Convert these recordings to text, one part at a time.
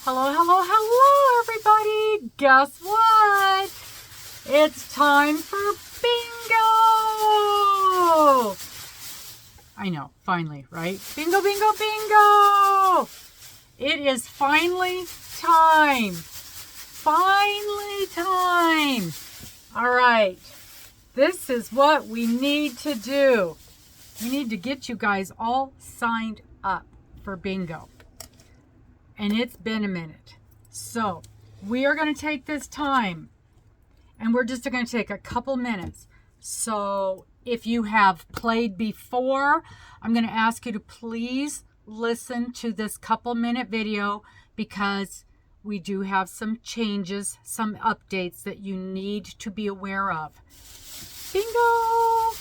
Hello, hello, hello, everybody. Guess what? It's time for bingo. I know, finally, right? Bingo, bingo, bingo. It is finally time. Finally time. All right. This is what we need to do. We need to get you guys all signed up for bingo. And it's been a minute. So we are going to take this time and we're just going to take a couple minutes. So if you have played before, I'm going to ask you to please listen to this couple minute video because we do have some changes, some updates that you need to be aware of. Bingo!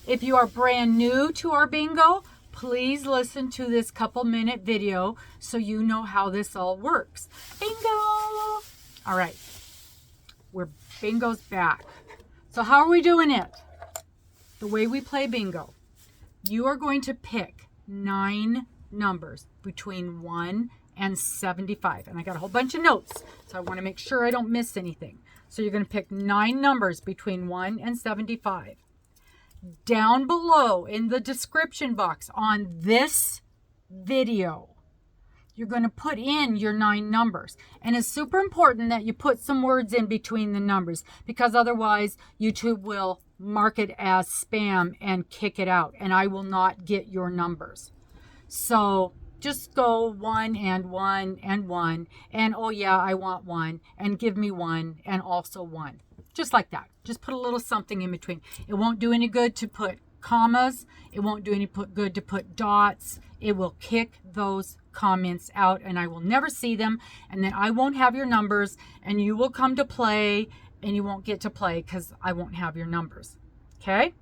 If you are brand new to our bingo, please listen to this couple minute video so you know how this all works. Bingo! All right, bingo's back. So how are we doing it? The way we play bingo, you are going to pick 9 numbers between 1 and 75. And I got a whole bunch of notes, so I want to make sure I don't miss anything. So you're going to pick 9 numbers between 1 and 75. Down below in the description box on this video, you're going to put in your 9 numbers. And it's super important that you put some words in between the numbers because otherwise YouTube will mark it as spam and kick it out and I will not get your numbers. So just go 1 and 1 and 1 and oh yeah, I want 1 and give me 1 and also 1. Just like that. Just put a little something in between. It won't do any good to put commas. It won't do any good to put dots. It will kick those comments out and I will never see them. And then I won't have your numbers and you will come to play and you won't get to play because I won't have your numbers. Okay?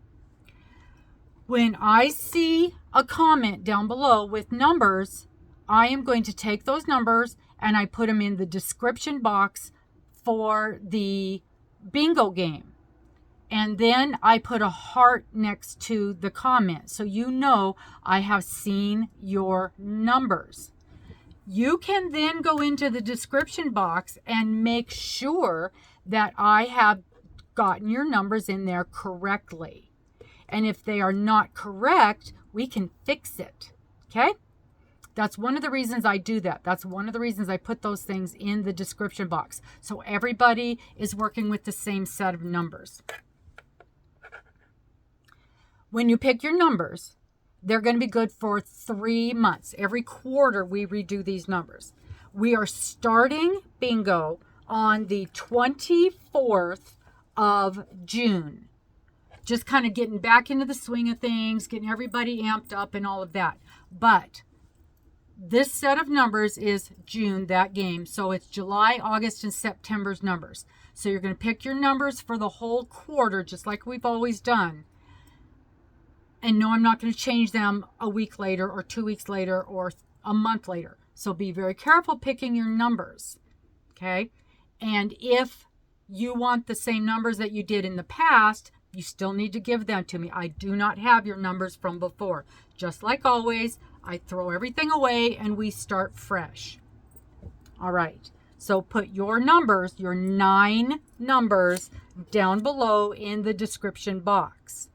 When I see a comment down below with numbers, I am going to take those numbers and I put them in the description box for the bingo game. And then I put a heart next to the comment so you know I have seen your numbers. You can then go into the description box and make sure that I have gotten your numbers in there correctly. And if they are not correct, we can fix it. Okay? That's one of the reasons I do that. That's one of the reasons I put those things in the description box. So everybody is working with the same set of numbers. When you pick your numbers, they're going to be good for 3 months. Every quarter we redo these numbers. We are starting bingo on the 24th of June. Just kind of getting back into the swing of things, getting everybody amped up and all of that. But this set of numbers is June, that game. So it's July, August, and September's numbers. So you're going to pick your numbers for the whole quarter, just like we've always done. And no, I'm not going to change them a week later or 2 weeks later or a month later. So be very careful picking your numbers. Okay? And if you want the same numbers that you did in the past, you still need to give them to me. I do not have your numbers from before. Just like always, I throw everything away and we start fresh. All right. So put your numbers, your 9 numbers, down below in the description box.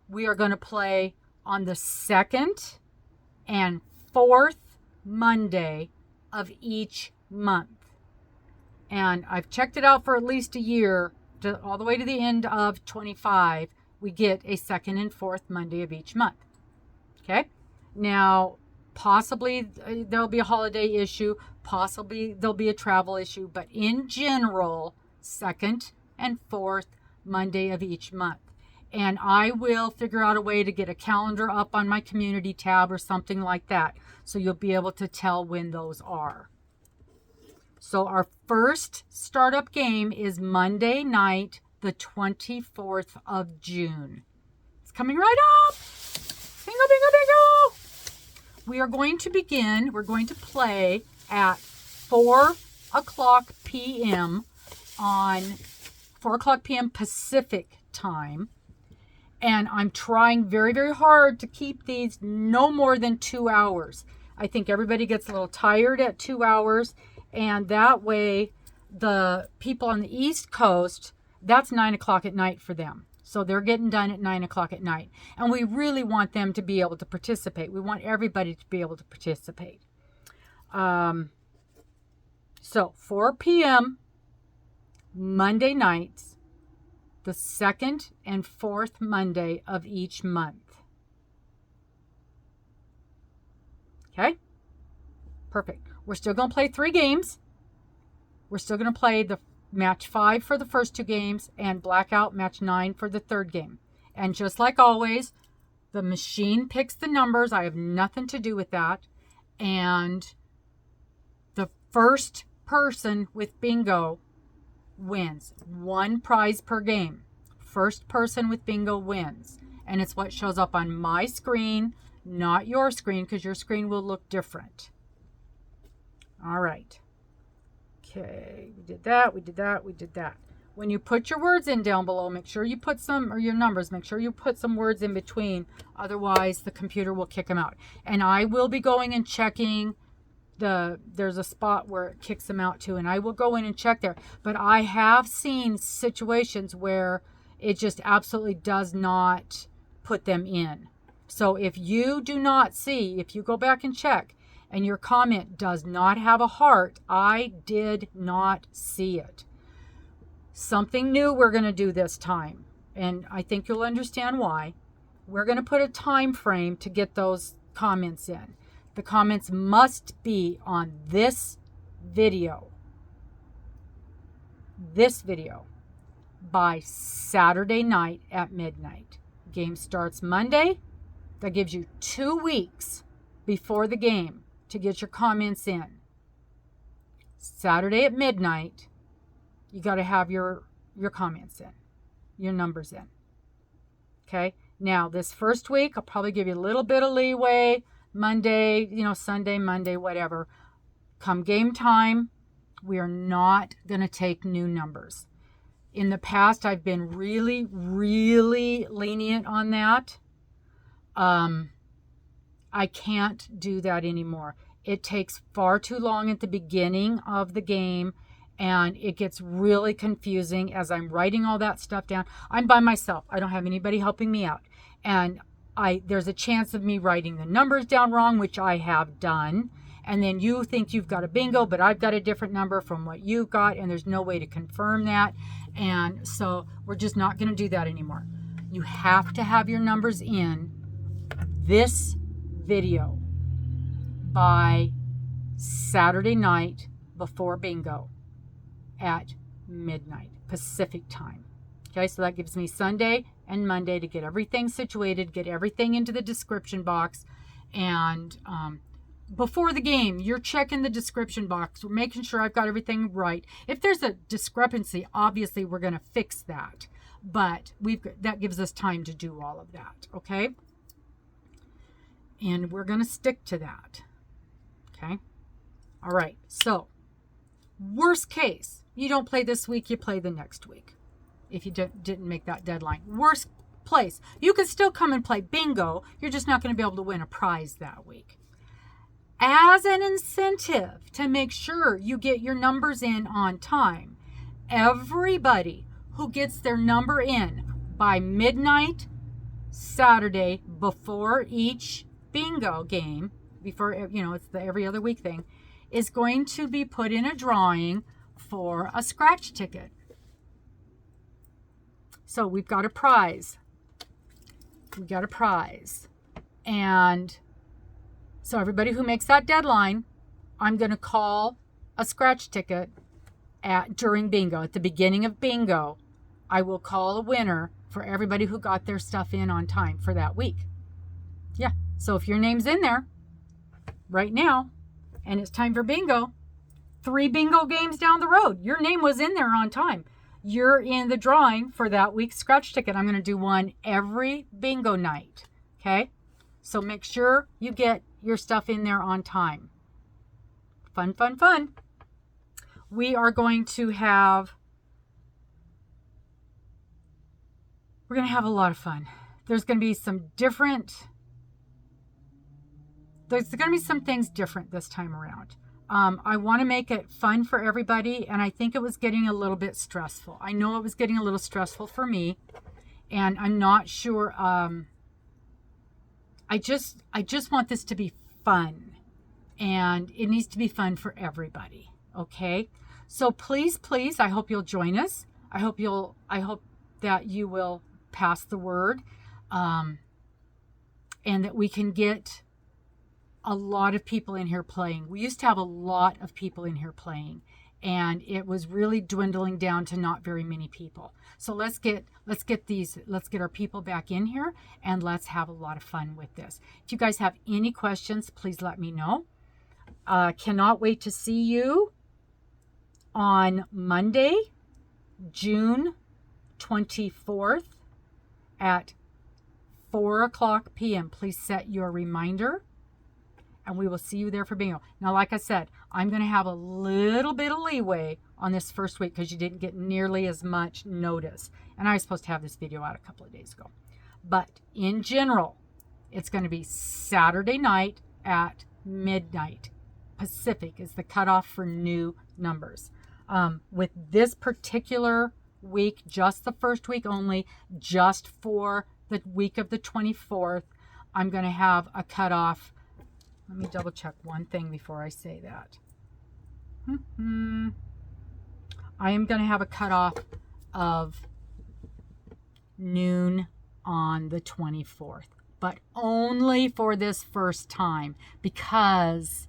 We are going to play on the 2nd and 4th Monday of each month. And I've checked it out for at least a year, all the way to the end of 25. We get a 2nd and 4th Monday of each month. Okay? Now, possibly there'll be a holiday issue, possibly there'll be a travel issue, but in general, 2nd and 4th Monday of each month. And I will figure out a way to get a calendar up on my community tab or something like that, so you'll be able to tell when those are. So our first startup game is Monday night, the 24th of June. It's coming right up. Bingo, bingo, bingo. We are going to begin, we're going to play at 4 o'clock p.m. on 4 o'clock p.m. Pacific time. And I'm trying very, very hard to keep these no more than 2 hours. I think everybody gets a little tired at 2 hours, and that way the people on the East Coast, that's 9 o'clock at night for them. So they're getting done at 9 o'clock at night. And we really want them to be able to participate. We want everybody to be able to participate. So 4 p.m. Monday nights, the second and fourth Monday of each month. Okay? Perfect. We're still going to play 3 games. We're still going to play the match 5 for the first 2 games and blackout match 9 for the third game. And just like always, the machine picks the numbers. I have nothing to do with that. And the first person with bingo wins. 1 prize per game. First person with bingo wins. And it's what shows up on my screen, not your screen, because your screen will look different. All right. Okay, we did that, we did that, we did that. When you put your words in down below, make sure you put some, or your numbers, make sure you put some words in between. Otherwise, the computer will kick them out. And I will be going and checking there's a spot where it kicks them out too, and I will go in and check there. But I have seen situations where it just absolutely does not put them in. So if you do not see, if you go back and check, and your comment does not have a heart, I did not see it. Something new we're going to do this time, and I think you'll understand why. We're going to put a time frame to get those comments in. The comments must be on this video by Saturday night at midnight. Game starts Monday. That gives you 2 weeks before the game to get your comments in. Saturday at midnight, you got to have your comments in, your numbers in. Okay? Now, this first week, I'll probably give you a little bit of leeway. Monday, Sunday, Monday, whatever. Come game time, we are not going to take new numbers. In the past, I've been really, really lenient on that. I can't do that anymore. It takes far too long at the beginning of the game, and it gets really confusing as I'm writing all that stuff down. I'm by myself. I don't have anybody helping me out. And there's a chance of me writing the numbers down wrong, which I have done. And then you think you've got a bingo, but I've got a different number from what you got, and there's no way to confirm that. And so we're just not going to do that anymore. You have to have your numbers in this video by Saturday night before bingo at midnight Pacific time. Okay, so that gives me Sunday and Monday to get everything situated, get everything into the description box. And before the game, you're checking the description box. We're making sure I've got everything right. If there's a discrepancy, obviously we're going to fix that. But that gives us time to do all of that, okay? And we're going to stick to that, okay? All right, so worst case, you don't play this week, you play the next week. If you didn't make that deadline. Worst place, you can still come and play bingo. You're just not going to be able to win a prize that week. As an incentive to make sure you get your numbers in on time, everybody who gets their number in by midnight Saturday before each bingo game, before, it's the every other week thing, is going to be put in a drawing for a scratch ticket. So we've got a prize. And so everybody who makes that deadline, I'm going to call a scratch ticket during bingo. At the beginning of bingo, I will call a winner for everybody who got their stuff in on time for that week. Yeah. So if your name's in there right now and it's time for bingo, 3 bingo games down the road, your name was in there on time. You're in the drawing for that week's scratch ticket. I'm going to do one every bingo night. Okay? So make sure you get your stuff in there on time. Fun, fun, fun. We are going to have a lot of fun. There's going to be some different there's going to be some things different this time around. I want to make it fun for everybody, and I think it was getting a little bit stressful. I know it was getting a little stressful for me, and I'm not sure. I just want this to be fun, and it needs to be fun for everybody. Okay, so please, I hope you'll join us. I hope that you will pass the word, and that we can get a lot of people in here playing. We used to have a lot of people in here playing, and it was really dwindling down to not very many people. So let's get our people back in here, and let's have a lot of fun with this. If you guys have any questions, please let me know. Cannot wait to see you on Monday, June 24th at 4:00 p.m. Please set your reminder, and we will see you there for bingo. Now, like I said, I'm going to have a little bit of leeway on this first week because you didn't get nearly as much notice. And I was supposed to have this video out a couple of days ago. But in general, it's going to be Saturday night at midnight. Pacific is the cutoff for new numbers. With this particular week, just the first week only, just for the week of the 24th, I'm going to have a cutoff. Let me double check one thing before I say that. I am going to have a cutoff of noon on the 24th, but only for this first time because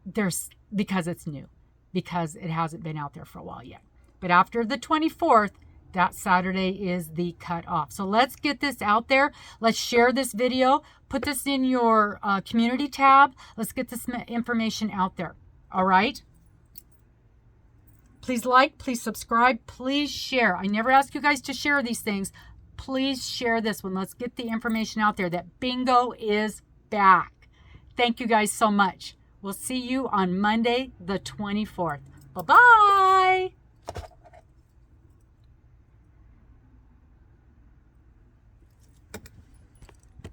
it's new, because it hasn't been out there for a while yet. But after the 24th, that Saturday is the cutoff. So let's get this out there. Let's share this video. Put this in your community tab. Let's get this information out there. All right? Please like, please subscribe, please share. I never ask you guys to share these things. Please share this one. Let's get the information out there that bingo is back. Thank you guys so much. We'll see you on Monday, the 24th. Bye-bye.